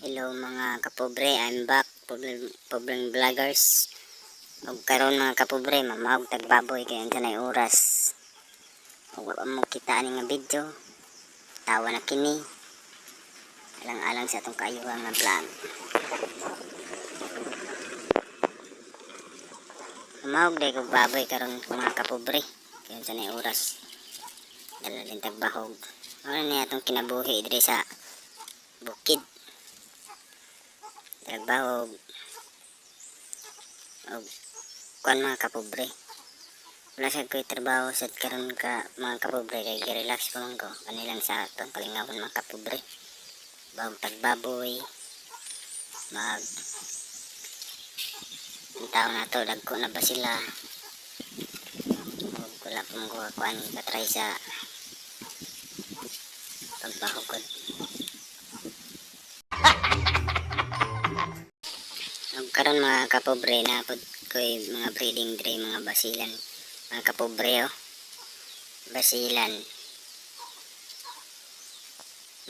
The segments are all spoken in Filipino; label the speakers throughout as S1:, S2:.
S1: Hello mga kapobre, I'm back, pobreng vloggers. Ug karon mga kapobre, mamawag tagbaboy kay ansa nay oras. Ug wala mo kita ani nga video. Tawa na kini. Alang-alang sa atong kaayuhan nga vlog. Mamawag day kog baboy karon mga kapobre. Kay ansa nay oras. Dala din tagbahog. Ano ni atong kinabuhi diri sa bukid. Trabaho og kuan mga kapobre. Wala sad ko'y trabaho sad karon ka mga kapobre kay gi-relax pa man ko kanilang sa atong kalingawon mga kapobre. Bawog tagbaboy mag ang tao na to dagko na ba sila og wala pa mo kuan katry sa pagbahog. Karon mga kapobre na pud ko'y mga breeding dre mga basilan mga kapobre basilan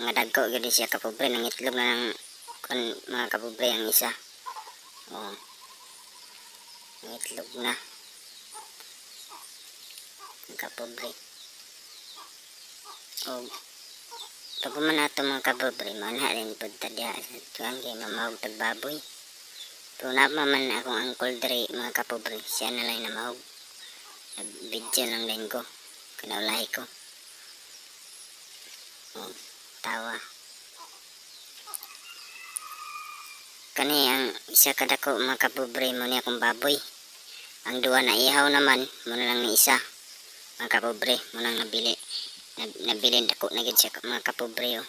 S1: mga dagko gyud siya kapobre nangitlog na ng mga kapobre ang isa nangitlog na mga kapobre pag nato mga kapobre manha rin pud tadya sa tuwang kay mamawag tagbaboy. Pero napaman akong uncle dre mga kapobre, siya na lang namahog. Nag-video lang din ko, kinaulahi ko. Tawa. Kani ang isa kadako mga kapobre mo niya akong baboy. Ang duwa na ihaw naman, muna lang ni isa. Mga kapobre, muna nabili. Nabili dako na gid siya mga kapobre.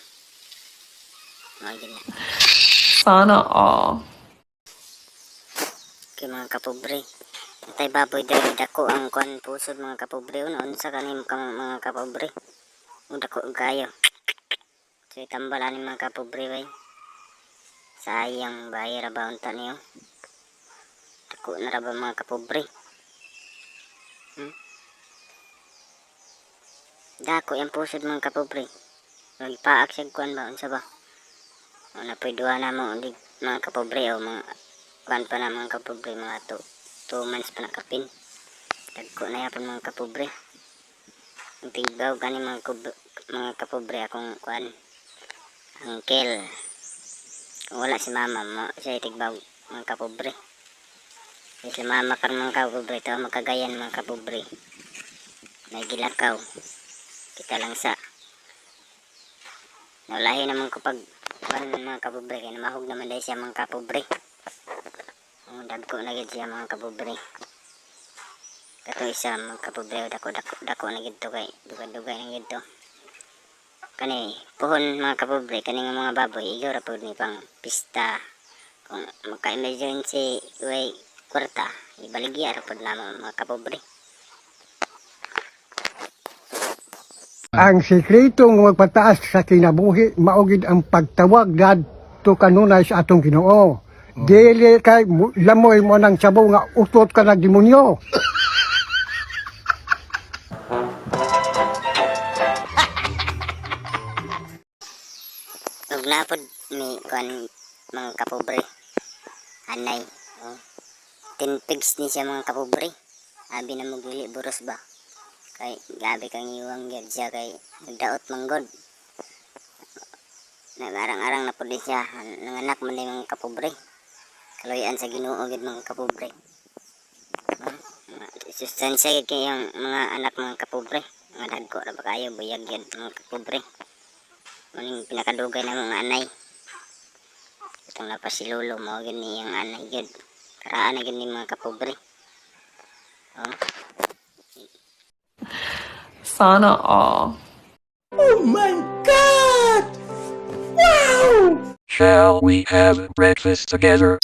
S2: Sana all.
S1: Mga kapobre tay baboy diri dako ang kuan pusod mga kapobre unsa kanin mga kapobre dako kayo so tambal ani mga kapobre bay sayang bayar ba unta niyo dako na ra ba mga kapobre dako yang pusod mga kapobre ipaak siya kuan ba unsa ba na pwedwa na mo mga kapobre o mga kuan pa na mga kapobre mga 2 months pa nakapin dagko na yapon mga kapobre ang tigbaw kani mga kapobre akong kuan uncle kung wala si mama siya tigbaw mga kapobre si mama karon mga kapobre tawa makagayan mga kapobre may gilakaw kita lang sa naulahi naman ko pag kuan mga kapobre kaya namahog naman dahil siya mga kapobre. Dagko na gid siya mga kapobre. Kato isa mga kapobre dako na gid to kay dugay na gid to. Kani puhon mga kapobre kani nga mga baboy igaw ra pud ni pang pista. Kung maka-emergency way kwarta ibaligya ra pud na mga kapobre.
S3: Ang sikretong magpataas sa kinabuhi maugid ang pagtawag dadto kanunay sa atong Ginoo. Dili kay lamoy mo ng sabaw nga utot ka ng demonyo.
S1: Ug napod ni kuan mga kapobre. Anay. 10 pigs ni siya mga kapobre. Abi na maguli buros ba. Kay gabi kang iwang gyud siya kay nagdaot manggod. Nagarang-arang na pud siya nanganak man ni mga kapobre. Kaloyan sa Ginoo gid mga kapobre. Sustansya gid kay ang mga anak mga kapobre. Mga dagko ra ba kayo buyag gid mga kapobre. Maning pinakadugay na mga anay. Itong napasilulo mo gid ni ang anay gid. Karaan na gid ni mga kapobre.
S2: Sana all.
S4: Oh my God! Wow!
S5: Shall we have breakfast together?